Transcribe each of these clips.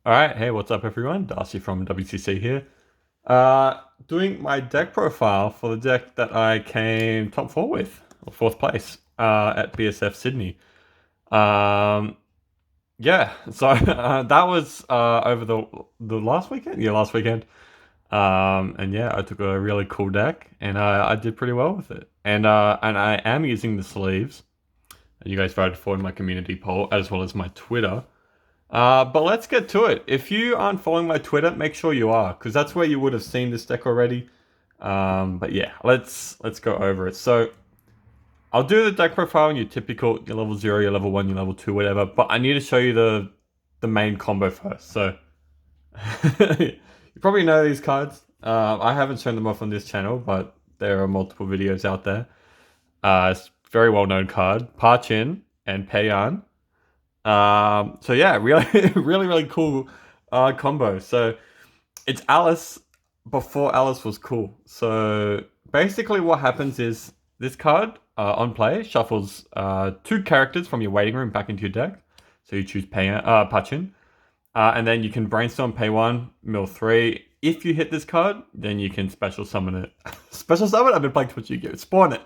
Alright, hey, what's up everyone? Darcy from WCC here. Doing my deck profile for the deck that I came top 4 with, or 4th place, at BSF Sydney. Um, yeah, so that was over the last weekend? Yeah, last weekend. And yeah, I took a really cool deck, and I did pretty well with it. And I am using the sleeves, and you guys voted for in my community poll, as well as my Twitter. But let's get to it. If you aren't following my Twitter, make sure you are, because that's where you would have seen this deck already. But yeah, let's go over it. So I'll do the deck profile in your typical, your level 0, your level 1, your level 2, whatever. But I need to show you the main combo first. So you probably know these cards. I haven't shown them off on this channel, but there are multiple videos out there. It's a very well known card, Parchin and Payan. So yeah, really, really cool combo. So it's Alice before Alice was cool. So basically, what happens is this card on play shuffles two characters from your waiting room back into your deck. So you choose Pachin, and then you can brainstorm, pay one, mill three. If you hit this card, then you can special summon it. Special summon? I've been playing Twitch Yu-Gi-Oh! Spawn it.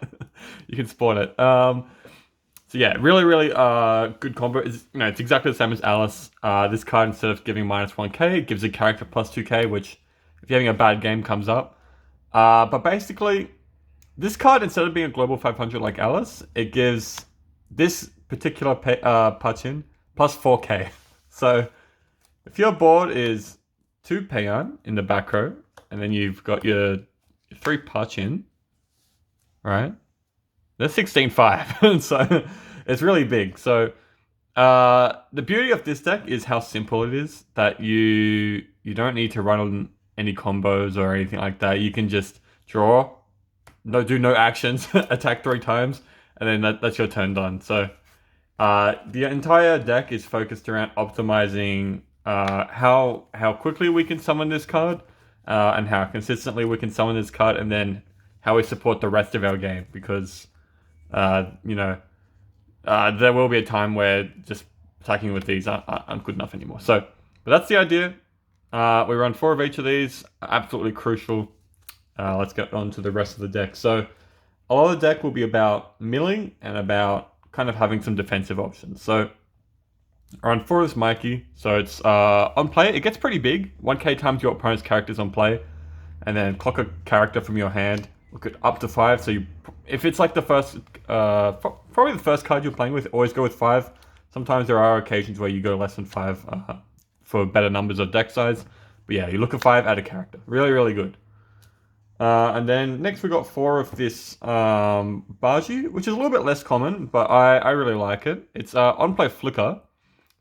You can spawn it. So yeah, really good combo. It's exactly the same as Alice. This card, instead of giving minus 1k, it gives a character plus 2k, which, if you're having a bad game, comes up. But basically, this card, instead of being a global 500 like Alice, it gives this particular Pachin plus 4k. So if your board is 2 Payan in the back row, and then you've got your 3 Pachin, right? They're 16-5, so it's really big. So the beauty of this deck is how simple it is, that you don't need to run on any combos or anything like that. You can just draw, do no actions, attack 3 times, and then that's your turn done. So the entire deck is focused around optimizing how quickly we can summon this card, and how consistently we can summon this card, and then how we support the rest of our game, because there will be a time where just attacking with these aren't good enough anymore. So, but that's the idea. We run 4 of each of these, absolutely crucial. Let's get on to the rest of the deck. So, a lot of the deck will be about milling and about kind of having some defensive options. So, run 4 of this Mikey. So it's on play, it gets pretty big. 1k times your opponent's characters on play, and then clock a character from your hand. Look at up to 5. So if it's like the first, probably the first card you're playing with, always go with 5. Sometimes there are occasions where you go less than 5 for better numbers of deck size. But yeah, you look at 5, add a character. Really good. And then next we got 4 of this Baji, which is a little bit less common, but I really like it. It's on play Flicker.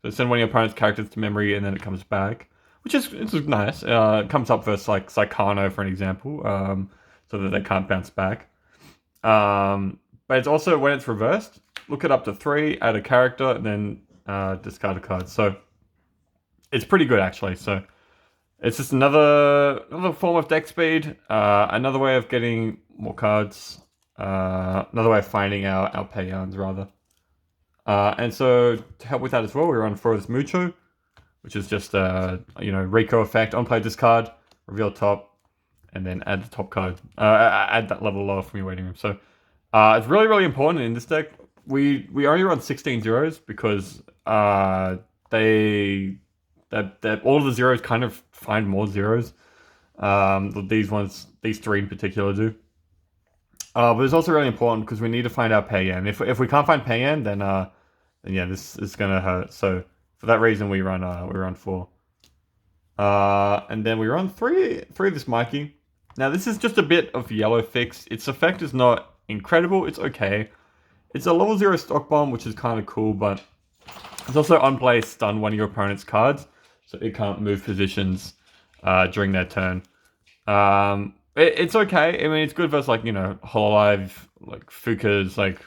So send one of your opponent's characters to memory, and then it comes back, which is nice. It comes up versus like Psychano, for an example, so that they can't bounce back. But it's also, when it's reversed, look it up to 3, add a character, and then discard a card. So it's pretty good, actually. So it's just another form of deck speed, another way of getting more cards, another way of finding our payons, rather. And so to help with that as well, we run for this Mucho, which is just Rico effect, on play discard, reveal top, and then add the top card. Add that level lower from your waiting room. So it's really important in this deck. We only run 16 zeros because they all of the zeros kind of find more zeros. These 3 in particular do. But it's also really important because we need to find our Payan. If we can't find Payan, then yeah, this is gonna hurt. So for that reason, we run 4. And then we run 3 of this Mikey. Now this is just a bit of yellow fix. Its effect is not incredible. It's okay. It's a level 0 stock bomb, which is kind of cool, but it's also on play stun one of your opponent's cards, so it can't move positions during their turn. It's okay. I mean, it's good versus like Hololive, like Fukas, like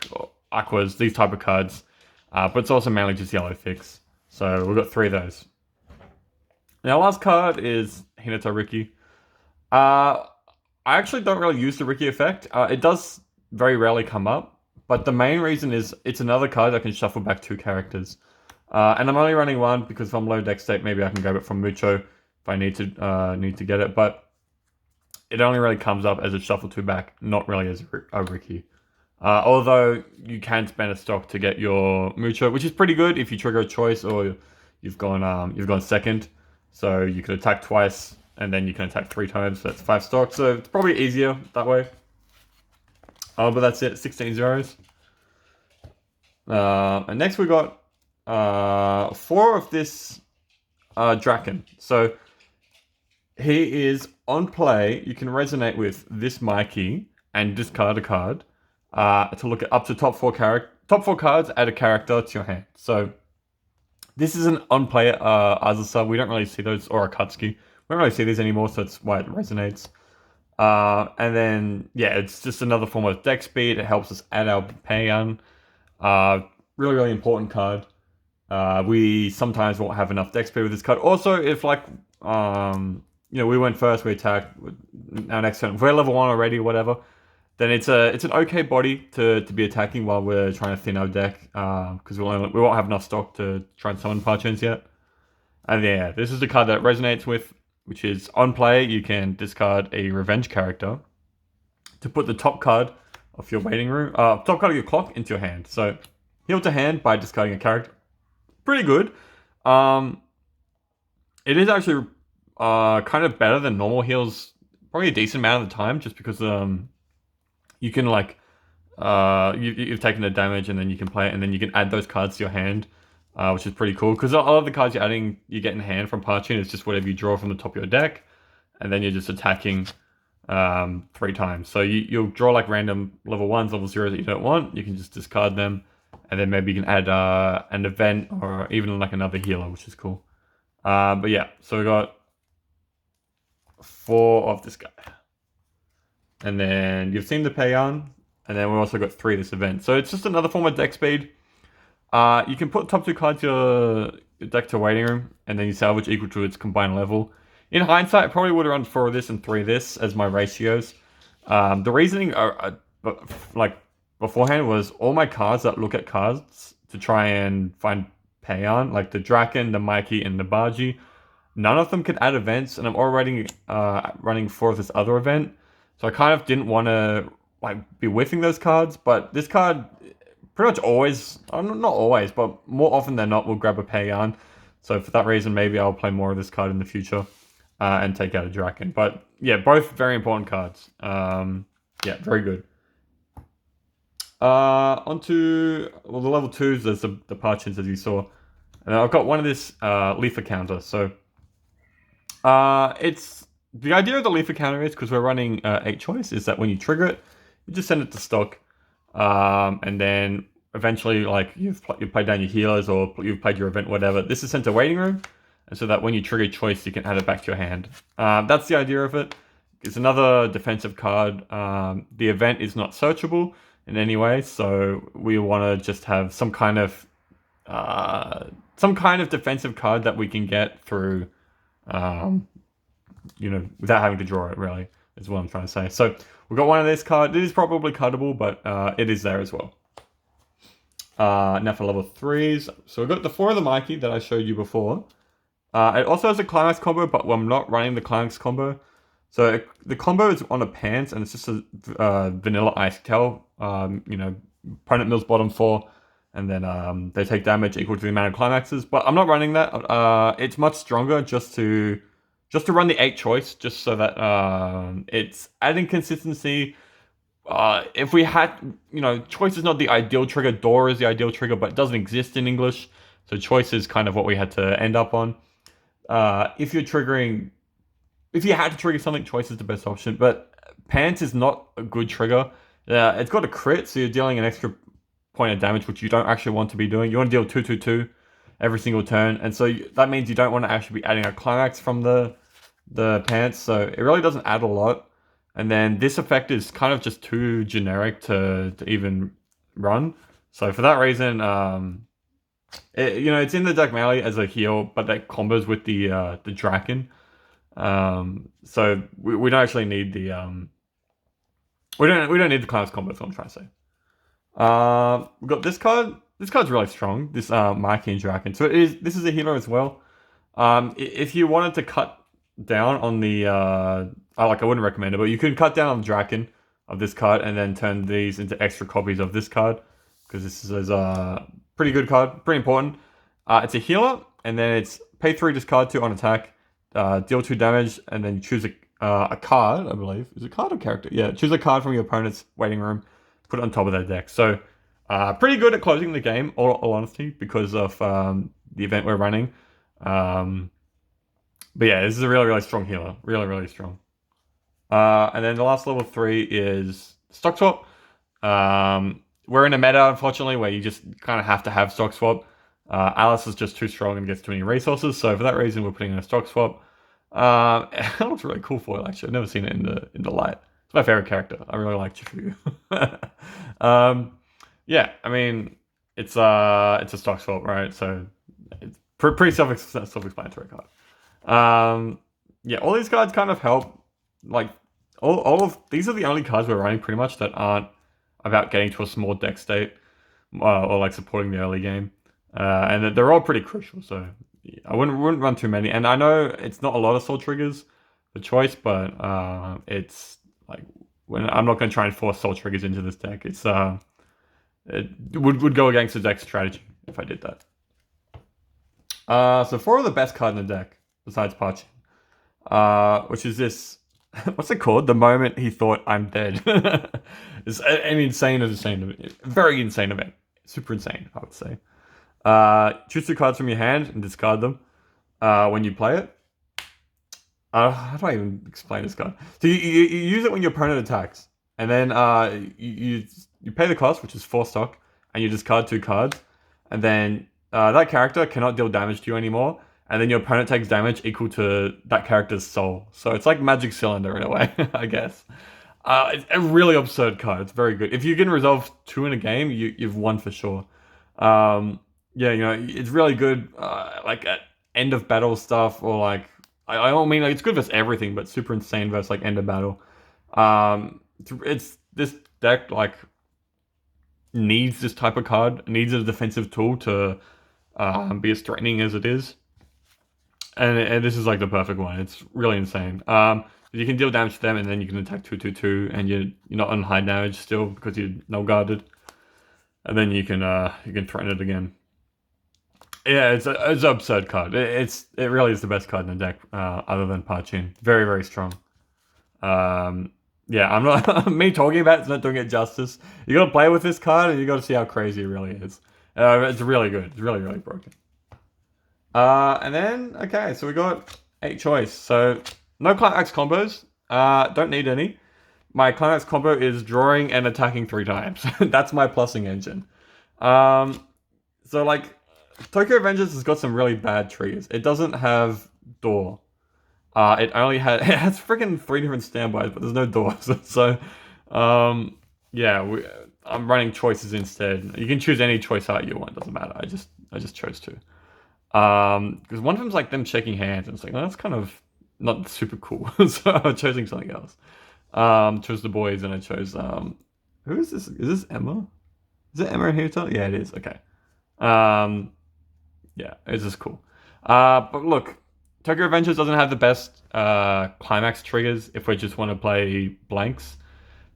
Aquas, these type of cards. But it's also mainly just yellow fix. So we've got 3 of those. Now, last card is Hinata Riki. I actually don't really use the Riki effect. It does very rarely come up, but the main reason is it's another card that can shuffle back 2 characters. And I'm only running one because if I'm low deck state, maybe I can grab it from Mucho if I need to get it. But it only really comes up as a shuffle 2 back, not really as a Ricky. Although you can spend a stock to get your Mucho, which is pretty good if you trigger a choice or you've gone second. So you can attack twice and then you can attack 3 times. So that's 5 stocks. So it's probably easier that way. But that's it, 16 zeros. And next we got 4 of this Draken. So he is on play. You can resonate with this Mikey and discard a card to look at up to top 4 cards, add a character to your hand. So this is an on-play Azusa. We don't really see those, or Akatsuki. We don't really see these anymore, so that's why it resonates. And then, yeah, it's just another form of deck speed. It helps us add our Payan. Really, really important card. We sometimes won't have enough deck speed with this card. Also, if like, we went first, we attacked our next turn. If we're level 1 already, whatever, then it's an okay body to be attacking while we're trying to thin our deck, because we won't have enough stock to try and summon Parchins yet. And yeah, this is the card that resonates with, which is on play, you can discard a revenge character to put the top card of your waiting room, top card of your clock into your hand. So heal to hand by discarding a character. Pretty good. It is actually kind of better than normal heals, probably a decent amount of the time, just because you can like you've taken the damage and then you can play it and then you can add those cards to your hand, which is pretty cool because a lot of the cards you get in hand from Parchin is just whatever you draw from the top of your deck, and then you're just attacking 3 times. So you'll draw like random level 1s, level 0s that you don't want. You can just discard them, and then maybe you can add an event or even like another healer, which is cool. But yeah, so we got 4 of this guy. And then you've seen the Payan, and then we also got 3 this event. So it's just another form of deck speed. You can put top 2 cards your deck to waiting room, and then you salvage equal to its combined level. In hindsight, I probably would have run 4 of this and 3 of this as my ratios. The reasoning, like beforehand, was all my cards that look at cards to try and find Payan, like the Draken, the Mikey, and the Baji. None of them could add events, and I'm already running 4 of this other event. So I kind of didn't want to like be whiffing those cards, but this card pretty much always, not always, but more often than not, will grab a Payan. So for that reason, maybe I'll play more of this card in the future and take out a Draken. But yeah, both very important cards. Yeah, very good. Onto the level 2s, there's the Parchins as you saw. And I've got one of this Leafer counter. So it's the idea of the Leafer counter is, because we're running 8 choice, is that when you trigger it, you just send it to stock, and then eventually, like you've played down your healers or you've played your event, whatever. This is sent to waiting room, and so that when you trigger choice, you can add it back to your hand. That's the idea of it. It's another defensive card. The event is not searchable in any way, so we want to just have some kind of defensive card that we can get through. Without having to draw it, really, is what I'm trying to say. So we've got one of this card. It is probably cuttable, but it is there as well. Now for level 3s. So we've got the 4 of the Mikey that I showed you before. It also has a climax combo, but I'm not running the climax combo. So the combo is on a pants, and it's just a vanilla ice tail. Opponent mills bottom 4, and then they take damage equal to the amount of climaxes. But I'm not running that. It's much stronger just to run the 8 choice, just so that it's adding consistency. If we had, choice is not the ideal trigger, door is the ideal trigger, but it doesn't exist in English. So choice is kind of what we had to end up on. If you had to trigger something, choice is the best option, but pants is not a good trigger. It's got a crit, so you're dealing an extra point of damage, which you don't actually want to be doing. You want to deal 2/2/2 every single turn, and so that means you don't want to actually be adding a climax from the pants, so it really doesn't add a lot. And then this effect is kind of just too generic to even run. So for that reason, it's in the deck melee as a heal, but that combos with the Draken. So we don't actually need the we don't need the class combo. That's what I'm trying to say. We've got this card. this card's really strong. This Marking Dragon. So this is a healer as well. If you wanted to cut down on the I wouldn't recommend it, but you could cut down on the Draken of this card and then turn these into extra copies of this card, because this is a pretty good card, pretty important. It's a healer, and then it's pay 3, discard 2 on attack, deal 2 damage, and then choose a card, I believe. Is it a card or character? Yeah, choose a card from your opponent's waiting room, put it on top of their deck. So pretty good at closing the game, all honesty, because of the event we're running. But yeah, this is a really, really strong healer. Really, really strong. And then the last level 3 is Stock Swap. We're in a meta, unfortunately, where you just kind of have to have Stock Swap. Alice is just too strong and gets too many resources, so for that reason, we're putting in a Stock Swap. It looks really cool foil, actually. I've never seen it in the light. It's my favorite character. I really like Chifuyu. Yeah, I mean, it's a Stock Swap, right? So it's pretty self-explanatory card. Yeah, all these cards kind of help. Like all of these are the only cards we're running pretty much that aren't about getting to a small deck state or like supporting the early game, and they're all pretty crucial. So I wouldn't run too many. And I know it's not a lot of soul triggers for choice, but it's like when I'm not going to try and force soul triggers into this deck. It's it would go against the deck strategy if I did that. So 4 of the best card in the deck besides Parchin, which is this. What's it called? The moment he thought I'm dead. It's an insane event. Very insane event. Super insane, I would say. Choose 2 cards from your hand and discard them when you play it. How do I even explain this card? So you use it when your opponent attacks. And then you pay the cost, which is 4 stock, and you discard 2 cards. And then that character cannot deal damage to you anymore. And then your opponent takes damage equal to that character's soul. So it's like Magic Cylinder in a way, I guess. It's a really absurd card. It's very good. If you can resolve 2 in a game, you've won for sure. Yeah, it's really good. Like at end of battle stuff, or like I don't mean like it's good versus everything, but super insane versus like end of battle. It's this deck like needs this type of card. It needs a defensive tool to be as threatening as it is. And this is like the perfect one. It's really insane. You can deal damage to them, and then you can attack 2/2/2, and you're not on high damage still because you're no guarded. And then you can threaten it again. Yeah, it's an absurd card. It really is the best card in the deck, other than Parchin. Very, very strong. Yeah, I'm not me talking about it's not doing it justice. You got to play with this card, and you got to see how crazy it really is. It's really good. It's really, really broken. And then, okay, so we got 8 choice. So, no climax combos. Don't need any. My climax combo is drawing and attacking 3 times. That's my plussing engine. So, like, Tokyo Avengers has got some really bad triggers. It doesn't have door. It has freaking 3 different standbys, but there's no doors. So, yeah, I'm running choices instead. You can choose any choice art you want. Doesn't matter. I just chose 2. Because one of them's like them shaking hands, and it's like, oh, that's kind of not super cool. So I'm choosing something else. Chose the boys, and I chose who is this? Is this Emma? Is it Emma here? Yeah, it is. Okay. Yeah, it's just cool. But look, Tokyo Avengers doesn't have the best climax triggers if we just want to play blanks.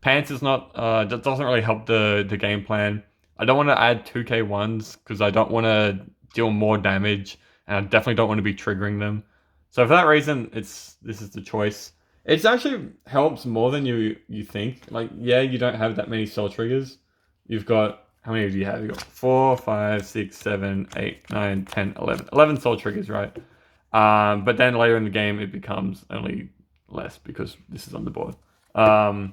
Pants is not doesn't really help the game plan. I don't want to add 2k1s because I don't want to deal more damage, and I definitely don't want to be triggering them. So for that reason, this is the choice. It actually helps more than you think. Like, yeah, you don't have that many soul triggers. You've got, how many do you have? You've got 4, 5, 6, 7, 8, 9, 10, 11. 11 soul triggers, right? But then later in the game, it becomes only less because this is on the board. But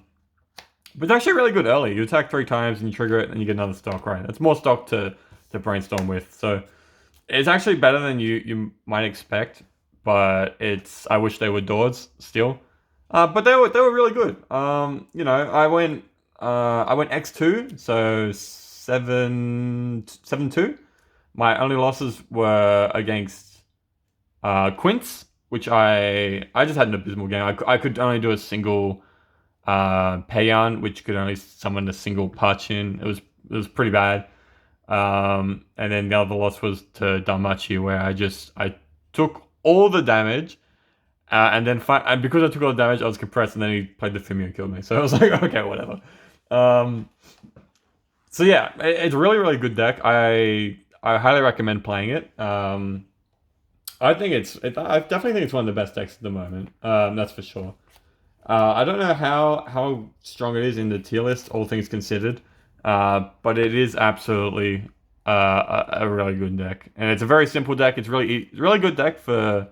it's actually really good early. You attack 3 times and you trigger it and you get another stock, right? That's more stock to brainstorm with. So it's actually better than you might expect, but I wish they were doors still. But they were really good. I went X2, so 7-2. My only losses were against Quince, which I just had an abysmal game. I could only do a single Payan, which could only summon a single Parchin. It was pretty bad. And then the other loss was to Damachi, where I took all the damage, and then and because I took all the damage, I was compressed, and then he played the Fumi and killed me. So I was like, okay, whatever. So yeah, it's a really, really good deck. I highly recommend playing it. I think I definitely think it's one of the best decks at the moment. That's for sure. I don't know how strong it is in the tier list, all things considered, but it is absolutely a really good deck, and it's a very simple deck. It's really good deck for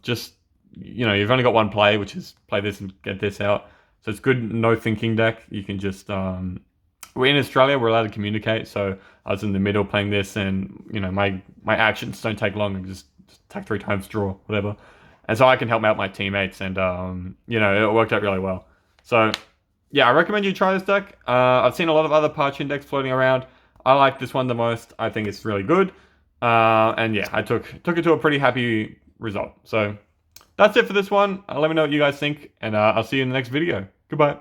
just you've only got one play, which is play this and get this out. So it's good, no thinking deck. You can just we're in Australia, we're allowed to communicate. So I was in the middle playing this, and my actions don't take long. Just attack 3 times, draw, whatever. And so I can help out my teammates, and it worked out really well. So yeah, I recommend you try this deck. I've seen a lot of other Parchin decks floating around. I like this one the most. I think it's really good. And yeah, I took it to a pretty happy result. So that's it for this one. Let me know what you guys think, and I'll see you in the next video. Goodbye.